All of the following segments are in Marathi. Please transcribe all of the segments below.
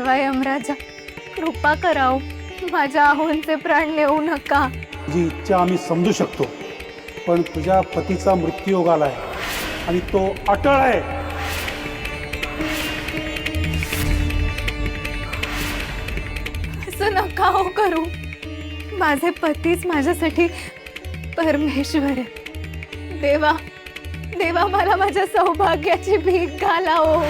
देवा यमराजा, कृपा कराव, माझ्या आहोंचे प्राण नेऊ नका. जी इच्छा आम्ही समजू शकतो, पण तुझ्या पतीचा मृत्यूयोग आलाय आणि तो अटळ आहे. असं नका हो करू. माझे पतीच माझ्यासाठी परमेश्वर आहे. देवा देवा, मला माझ्या सौभाग्याची भीक घाला हो.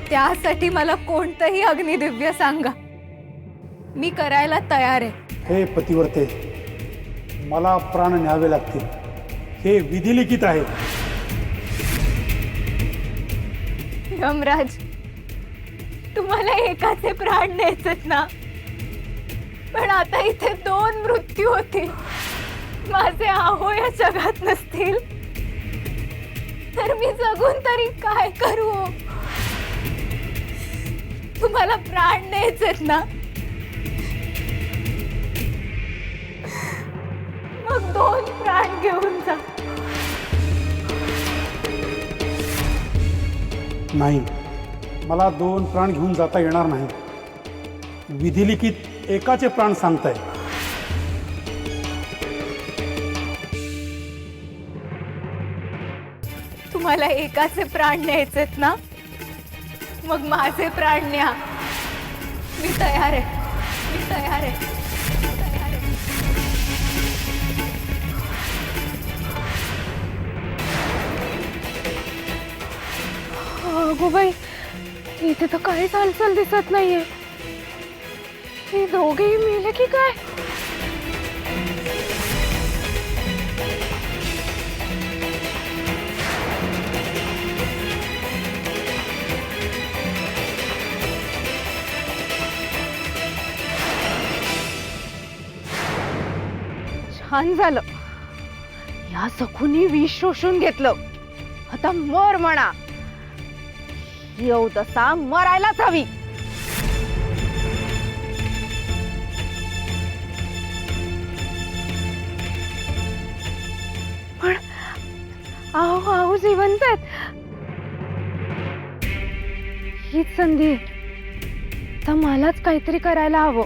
त्यासाठी मला कोणतंही अग्निदिव्य सांगा, मी करायला तयार आहे. हे पतिव्रते, मला प्राण न्यावे लागतील, हे विधिलिखित आहे. यमराज, तुम्हाला एकाचे प्राण न्यायचेत ना, पण आता इथे 2 मृत्यू होतील. माझे आहो या जगात नसतील तर मी जगून तरी काय करू. तुम्हाला प्राण न्यायचेत ना, मग 2 प्राण घेऊन जा. नाही, मला 2 प्राण घेऊन जाता येणार नाही. विधिलिखित एकाचे प्राण सांगताय. तुम्हाला एकाचे प्राण न्यायचेत ना, मग माझे प्राण न्या. मी तयार आहे, मी तयार आहे, मी तयार आहे. अगो बाई, इथे तर काहीच हालचाल दिसत नाहीये. हे दोघेही मेले की काय? छान झालं, या सखूनी विष शोषून घेतलं. आता मर म्हणा, येऊ तसा मरायलाच हवी. पण आहो आहो जिवंत आहेत. हीच संधी आहे. तर मलाच काहीतरी करायला हवं,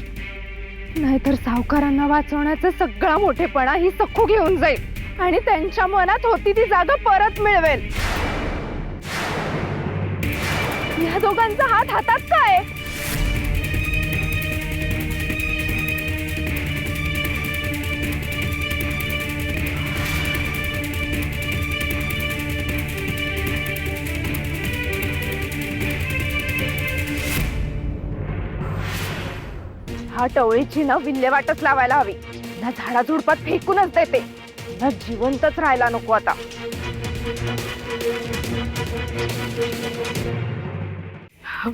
नाहीतर सावकारांना वाचवण्याचा सगळा मोठेपणा ही सखू घेऊन जाईल आणि त्यांच्या मनात होती ती जागा परत मिळवेल. या दोघांचा हात हातात काय? हा टवळीची ना विल्हेवाटच लावायला हवी. ना झाडाझुडपात फेकूनच देते, ना जिवंतच राहायला नको. आता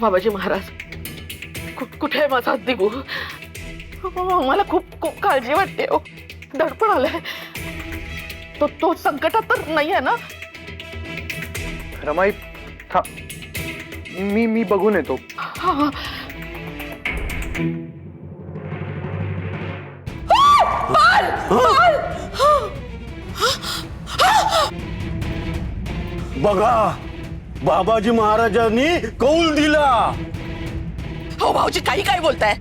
बाबाजी महाराज, कुठे आहे माझा दिगू? मला खूप खूप काळजी वाटते. दडपण आलंय. तो संकटात तर नाही आहे ना? रमाई, मी बघून येतो. हा. बघा, बाबाजी महाराजांनी कौल दिला. हो भाऊजी, काही काय बोलताय?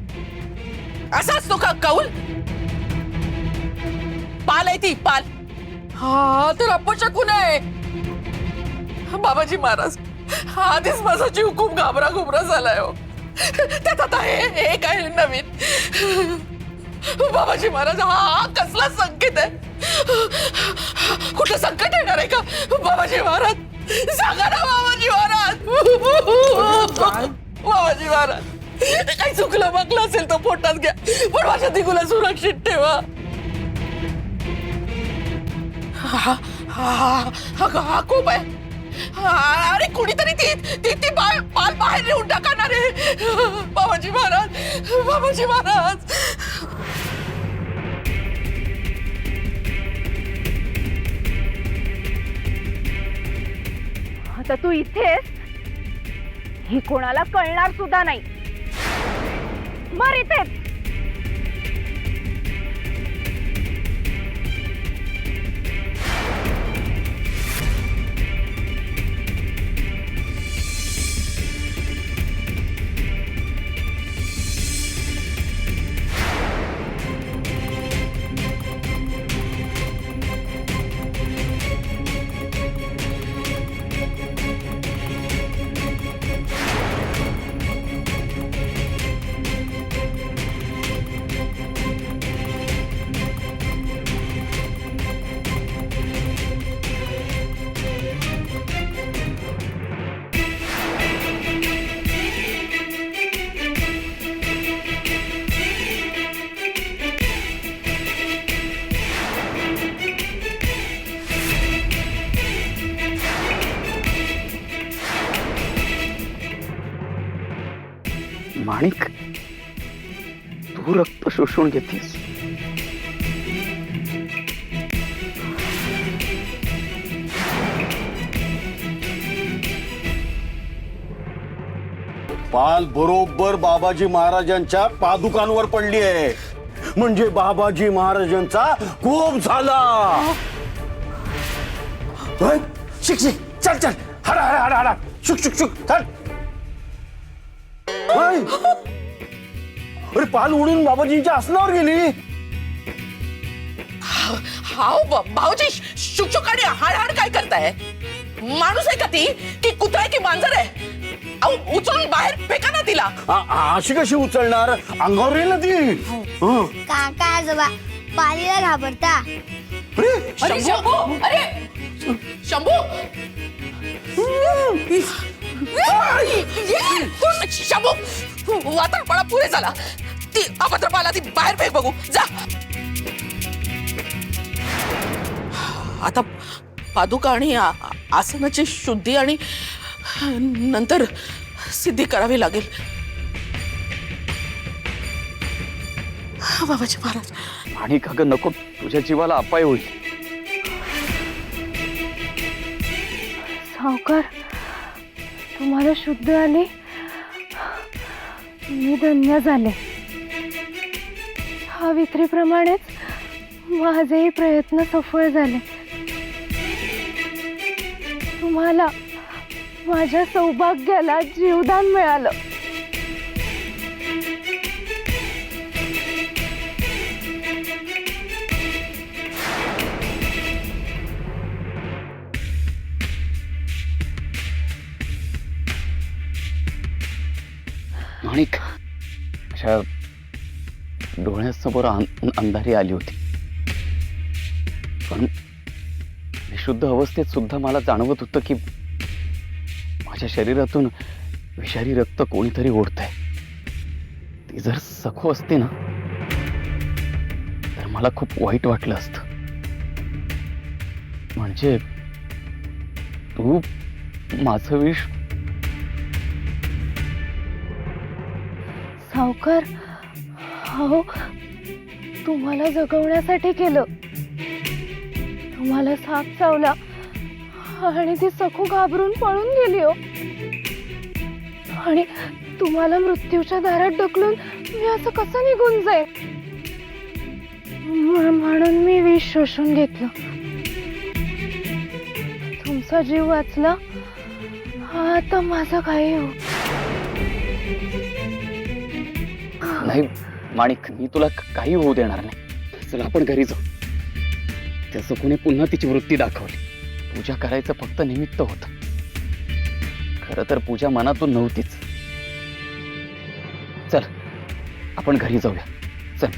असा असतो का कौल? पाल आहे ती, पाल. हा तर अपशकुन आहे. बाबाजी महाराज, आधीच माझा जीव खूप घाबरा झालाय हो. त्यात आता हे काय नवीन? बाबाजी महाराज, हा कसला संकेत आहे? कुठलं संकट येणार आहे का बाबाजी महाराज? सांगा ना बाबाजी महाराज. बाबाजी महाराज, काही चुकलं मागलं असेल तर पोटात घ्या, पण माझ्या दिगूला सुरक्षित ठेवा. हा खूप आहे. अरे कुणीतरी ती पाल बाहेर नेऊन टाकणार आहे. बाबाजी महाराज, बाबाजी महाराज. आता तू इथेस, ही कोणाला कळणार सुद्धा नाही. मर इथेच. माणिक, तू रक्त शोषून घेतीस. पाल बरोबर बाबाजी महाराजांच्या पादुकांवर पडली आहे. म्हणजे बाबाजी महाराजांचा कोप झाला. होय? शिक शिक, चल चल, हडा हडा हडा हडा, शुक शुक शुक, चल. होय? अरे पाल उडून बाबाजींच्या आसनावर गेली. हाव भाऊजी, शुकशुक आणि हाडहाड काय करताय? माणूस आहे का ती की कुत्रा आहे की मांजर आहे? अहो उचलून बाहेर फेका ना तिला. अशी कशी उचलणार? अंगावर येईल ना ती. हं. काका आजोबा पालीला घाबरता. अरे, अरे शंभू, अरे शंभू, शंभू आता मला पुरे झाला. ती अभद्रपाला ती बाहेर फेक बघू जा. आता पादुका आणि आसनाची शुद्धी आणि नंतर सिद्धी करावी लागेल. बाबाजी महाराज. माणिक, अगं नको, तुझ्या जीवाला अपाय होईल. सावकार, तुम्हाला शुद्ध आली, मी धन्य झाले. सावित्रीप्रमाणेच माझेही प्रयत्न सफळ झाले. तुम्हाला माझ्या सौभाग्याला जीवदान मिळालं. माणिक, अशा डोळ्यासमोर अंधारी आली होती, पण विशुद्ध अवस्थेत सुद्धा मला जाणवत होतं की माझ्या शरीरातून विषारी रक्त कोणीतरी ओढतंय. ती जर सखू असते ना तर मला खूप वाईट वाटलं असतं. म्हणजे तू माझं विष. सावकार, हो, तुम्हाला जगवण्यासाठी केलं. तुम्हाला साप चावला आणि ती सखू घाबरून पळून गेली हो. आणि तुम्हाला मृत्यूच्या दारात ढकलून मी असं कसं निघून जाईल? म्हणून मी विष शोषून घेतलं. तुमचा जीव वाचला, आता माझं काही हो. नाही माणिक, मी तुला काही होऊ देणार नाही. चल आपण घरी जाऊ. त्या सखूने पुन्हा तिची वृत्ती दाखवली. पूजा करायचं फक्त निमित्त होतं. खरं तर पूजा मनातून नव्हतीच. चल आपण घरी जाऊया. चल.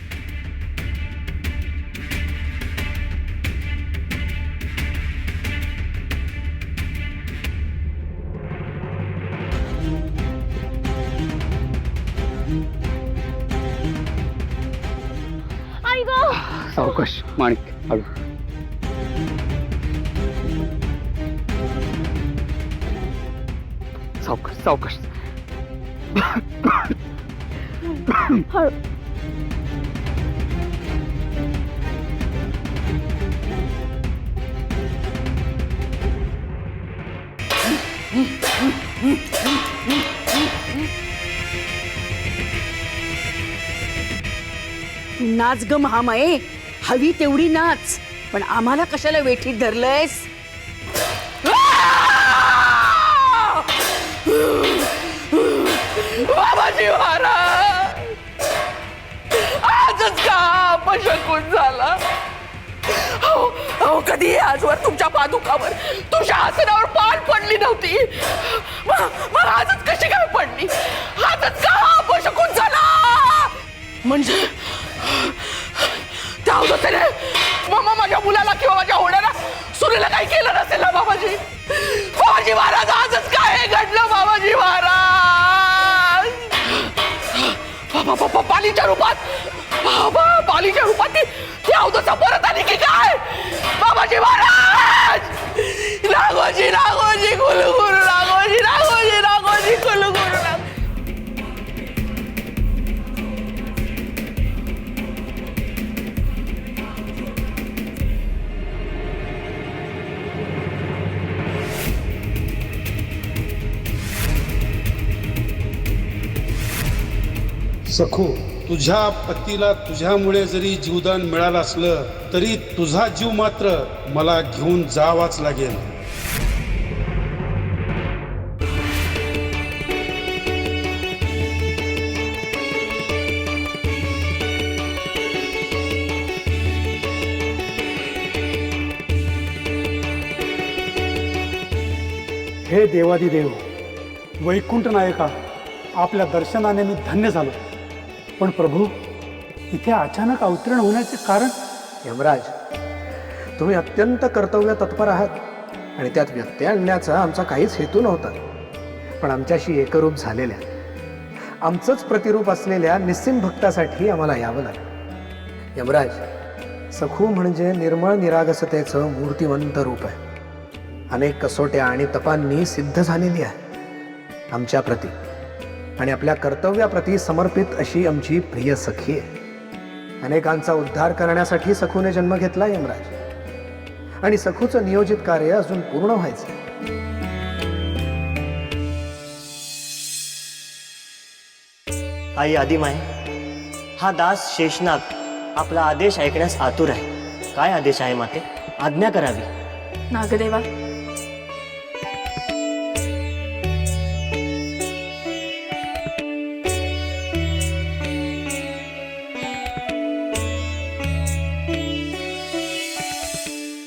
आई गो, सावकाश माणिक, हळू. सावकाश सावकाश. हळू. नाच ग महामाये, हवी तेवढी नाच, पण आम्हाला कशाला वेठीत धरलंयस? बाबाजी महाराज, आजच का अपशकुन झाला? अहो कधी आजवर तुमच्या पादुकावर, तुझ्या आसनावर पाल पडली नव्हती. मग आजच कशी काय पडली? आजच का अपशकुन झाला? म्हणजे त्या अवधूतने माझ्या मुलाला किंवा माझ्या होणारा सुनेला काही केलं नसेल ना बाबाजी? बाबाजी महाराज, आजच काय घडलं बाबाजी महाराज? पालीच्या रूपात, पालीच्या रूपात ती अवधूत परत आली की काय? बाबाजी महाराज, राघोजी राघोजी कुलगुरु, राघोजी राघोजी राघोजी कुलगुरु. सखू, तुझ्या पतीला तुझ्यामुळे जरी जीवदान मिळालं असलं तरी तुझा जीव मात्र मला घेऊन जावाच लागेल. हे देवादिदेव, वैकुंठ नायका, आपल्या दर्शनाने मी धन्य झालो. पण प्रभू, इथे अचानक अवतरण होण्याचे कारण? यमराज, तुम्ही अत्यंत कर्तव्य तत्पर आहात आणि त्यात व्यत्यय आणण्याचा आमचा काहीच हेतू नव्हता. पण आमच्याशी एकरूप झालेल्या, आमचंच प्रतिरूप असलेल्या निस्सिम भक्तासाठी आम्हाला यावं लागलं. यमराज, सखू म्हणजे निर्मळ निरागसतेचं मूर्तिवंत रूप आहे. अनेक कसोट्या आणि तपांनी सिद्ध झालेली आहे आमच्या प्रती, आणि आपल्या कर्तव्याप्रती समर्पित अशी आमची प्रिय सखी आहे. अनेकांचा उद्धार करण्यासाठी सखूने जन्म घेतला यमराज, आणि सखूचं नियोजित कार्य अजून पूर्ण व्हायचं. आई आदिमाय, हा दास शेषनाग आपला आदेश ऐकण्यास आतुर आहे. काय आदेश आहे माते? आज्ञा करावी. नागदेवा,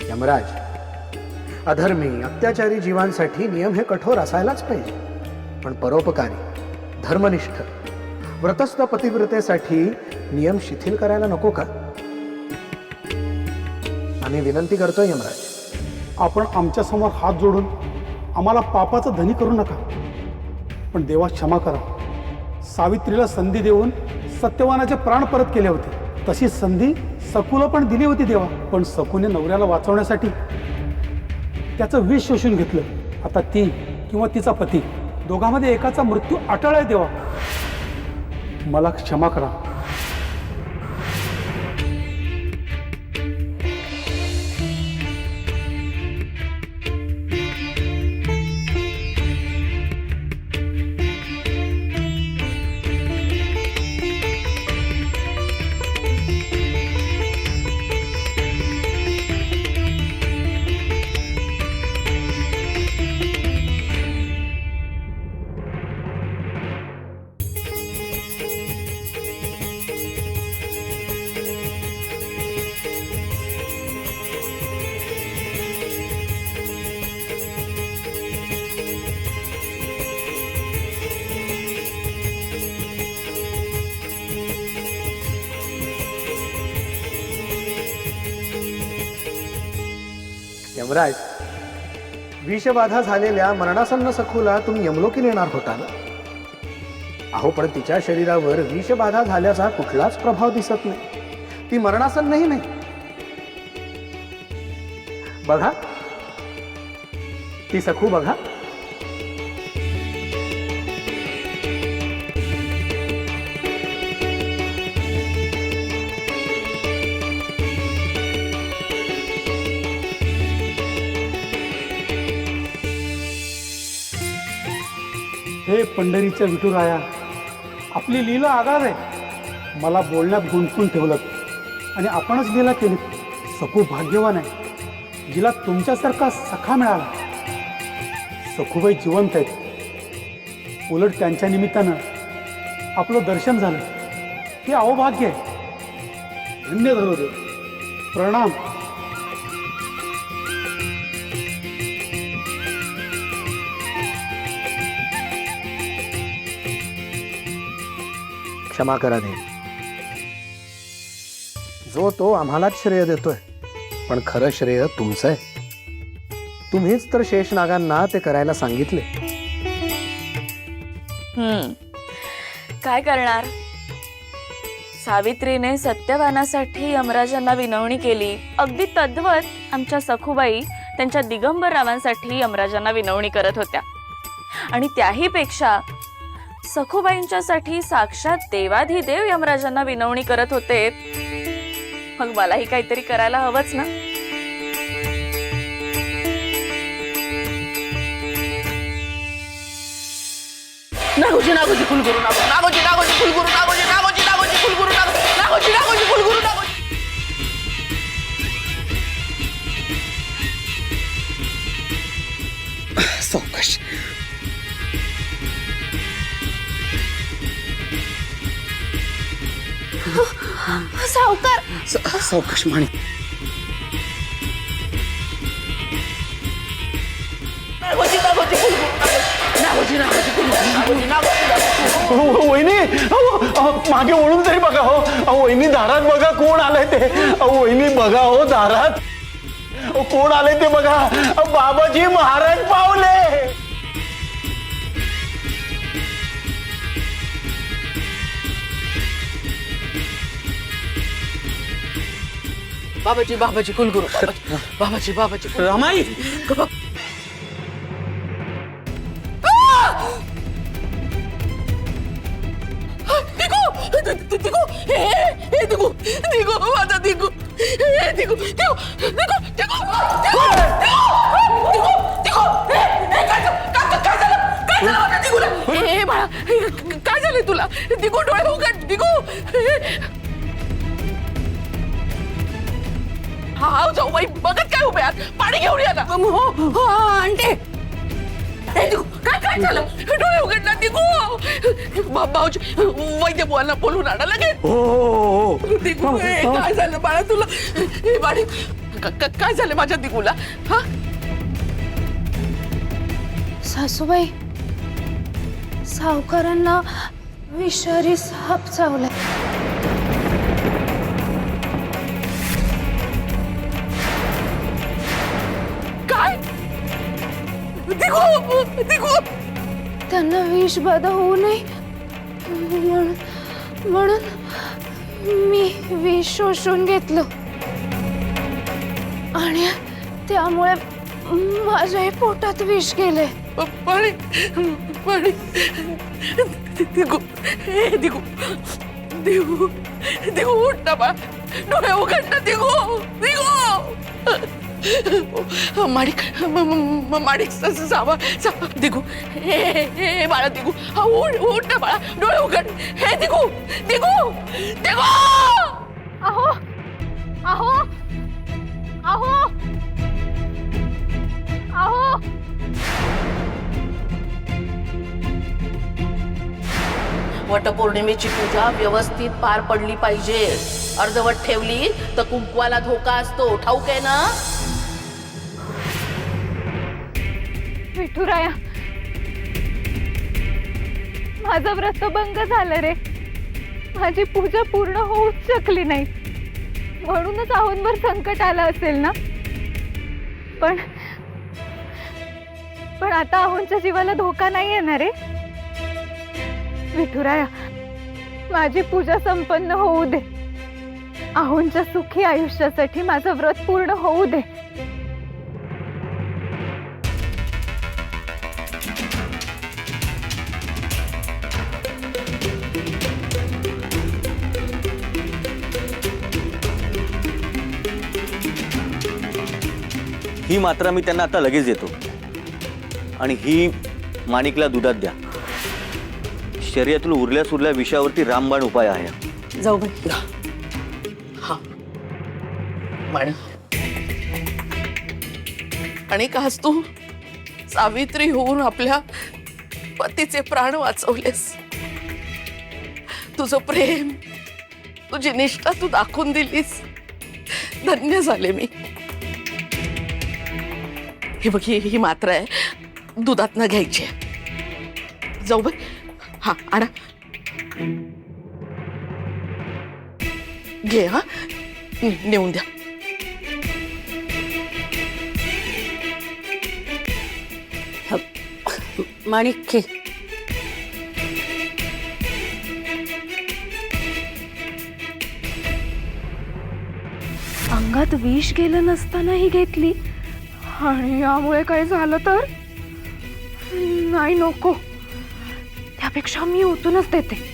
यमराज, अधर्मी अत्याचारी जीवांसाठी नियम हे कठोर असायलाच पाहिजे, पण परोपकारी, धर्मनिष्ठ, व्रतस्थ पतिव्रतेसाठी नियम शिथिल करायला नको का? आम्ही विनंती करतोय यमराज, आपण आमच्यासमोर हात जोडून आम्हाला पापाचा धनी करू नका. पण देवा क्षमा करा. सावित्रीला संधी देऊन सत्यवानाचे प्राण परत केले होते. तशी संधी सखूला पण दिली होती देवा, पण सखूने नवऱ्याला वाचवण्यासाठी त्याचं विष शोषून घेतलं. आता ती किंवा तिचा पती दोघांमध्ये एकाचा मृत्यू अटळ आहे देवा. मला क्षमा करा. यमराज, विषबाधा झालेल्या मरणासन्न सखूला तुम्ही यमलोकी नेणार होता ना? अहो, पण तिच्या शरीरावर विषबाधा झाल्याचा कुठलाच प्रभाव दिसत नाही. ती मरणासन्नही नाही. बघा, ती सखू बघा. हे पंढरीच्या विठुराया, आपली लीला आगाध आहे. मला बोलण्यात गुंतून ठेवलं आणि आपणच लीला केली. सखू भाग्यवान आहे, जिला तुमच्यासारखा सखा मिळाला. सखूबाई जिवंत आहेत. उलट त्यांच्या निमित्तानं आपलं दर्शन झालं, हे अहोभाग्य आहे. धन्य झालो देव. प्रणाम. क्षमा करा देव. जो तो आम्हालाच श्रेय देतोय, पण खरं श्रेय तुमचं आहे. तुम्हीच तर शेषनागांना ते करायला सांगितले. काय करणार? सावित्रीने सत्यवानासाठी यमराजांना विनवणी केली. अगदी तद्वत आमच्या सखूबाई त्यांच्या दिगंबर रावांसाठी यमराजांना विनवणी करत होत्या. आणि त्याही पेक्षा सखूबाईंच्यासाठी साक्षात देवाधिदेव यमराजांना विनवणी करत होते. मग मलाही काहीतरी करायला हवंच ना. नागोजी नागोजी कुलगुरू नागोजी नागोजी नागोजी कुलगुरू नागोजी नागोजी सावकार सावकाश माणी. वहिनी मागे वळून तरी बघा हो. वहिनी दारात बघा कोण आलंय ते. वहिनी बघा हो दारात कोण आलंय ते बघा. बाबाजी महाराज पावले. बाबाजी बाबाजी कुलगुरू बाबाजी बाबाजी रमाई काय झालंय तुला? दिगू डोळे उघड. दिगू हा जाऊ बाई बघत काय उभे आहात? पाणी घेऊन या ना. हो आणते. काय काय झालं? डोळे उघड ना दिगू. भाऊजी वैद्य बुवांना बोलून आणा लगेच. दिगू काय झालं बाळा तुला? बाळी काय झालं माझ्या दिगूला? हा सासूबाई, सावकारांना विषारी साप चावलाय. काय? दिगू दिगू त्यांना विषबाधा होऊ नये म्हणून मी विष शोषून घेतलं आणि त्यामुळे माझ्याही पोटात विष गेले. पाणी पाणी. दिगू दिगू दिगू दिगू उठ ना बा. डोळे उघड ना दिगू. दिगू माणिक माणिक जावा जावा. दिगू हे बाळा दिगू. हा उठ ना बाळा. डोळे उघड. हे दिगू दिगू दिगू. अहो अहो अहो अहो वटपौर्णिमेची पूजा व्यवस्थित पार पडली पाहिजे. अर्धवट ठेवली तर कुंकवाला धोका असतो. ठाऊक आहे ना? विठुराया, माझं व्रतभंग झालं रे. माझी पूजा पूर्ण होऊच शकली नाही. म्हणूनच आहोंवर संकट आलं असेल ना. पण आता आहोंच्या जीवाला धोका नाही येणार रे. विठुराया, माझी पूजा संपन्न होऊ दे. आहोंच्या सुखी आयुष्यासाठी माझं व्रत पूर्ण होऊ दे. ही मात्रा मी त्यांना आता लगेच देतो आणि ही माणिकला दुधात द्या. शरीरातून उरल्या सुरल्या विषयावरती रामबाण उपाय आहे. जाऊ बाई. हा माणिक आणि कास तू सावित्री होऊन आपल्या पतीचे प्राण वाचवलेस. तुझं प्रेम, तुझी निष्ठा तू दाखवून दिलीस. धन्य झाले मी. हे बघ ही मात्रा आहे, दुधात न घ्यायची. जाऊ बाई. हा आणा घे. हा नेऊन द्या. माणिक घे. अंगात विष गेलं नसतानाही घेतली आणि यामुळे काय झालं तर नाही. नको, त्यापेक्षा मी ओतूनच देते.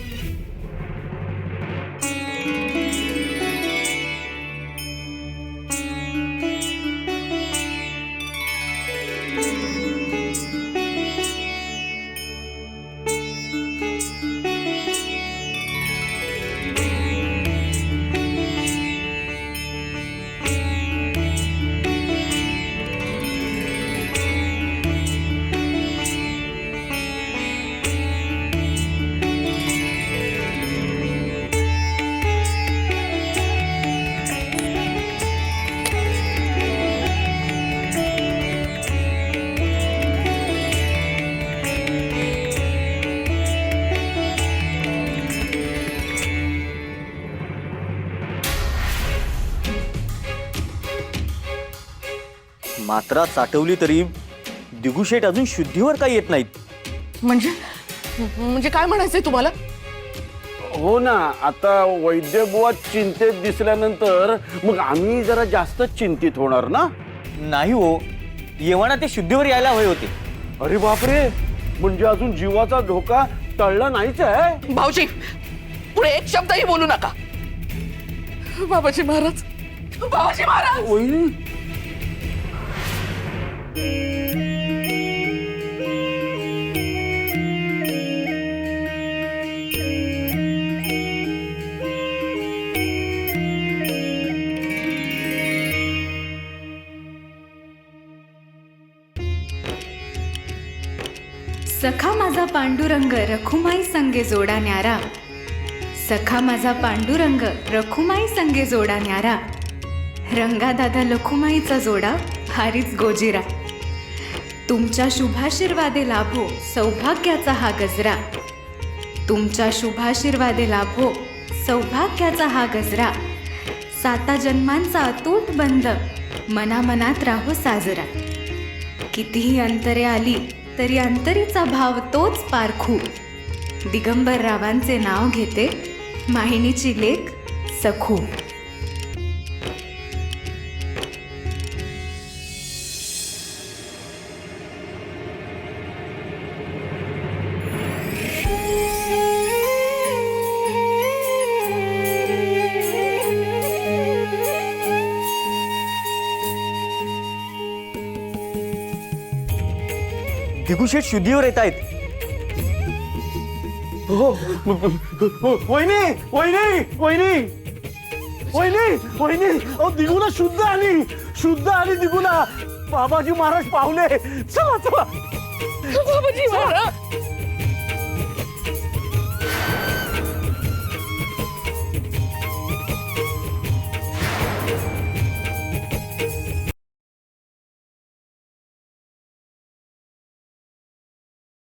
मात्रा साठवली तरी दिगुशेठ अजून शुद्धीवर काही येत नाहीत. म्हणजे काय म्हणायचंय तुम्हाला? हो ना, आता वैद्यबुवा चिंतेत दिसल्यानंतर मग आम्ही जरा जास्त चिंतित होणार ना. नाही हो, येवाना ते शुद्धीवर यायला हवे होते. अरे बापरे, म्हणजे अजून जीवाचा धोका टळला नाहीच आहे. भाऊजी पुढे एक शब्दही बोलू नका. बाबाजी महाराज, बाबाजी महाराज. वहिनी, सखा माझा पांडुरंग रखुमाई संगे जोडा न्यारा, सखा माझा पांडुरंग रखुमाई संगे जोडा न्यारा, रंगा दादा लखुमाईचा जोडा भारीच गोजिरा, तुमच्या शुभाशीर्वादे लाभो सौभाग्याचा हा गजरा, तुमच्या शुभाशीर्वादे लाभो सौभाग्याचा हा गजरा, 7 जन्मांचा अतूट बंध मनामनात राहो साजरा, कितीही अंतरे आली तरी अंतरीचा भाव तोच पारखू, दिगंबर रावांचे नाव घेते माहिनीची लेक सखू. दिगुशेठ शुद्धीवर येत आहेत. वहिनी वहिनी वहिनी वहिनी वहिनी, अहो दिगुना शुद्ध आली दिगुना. बाबाजी महाराज पावले. चला चला. बाबाजी महाराज.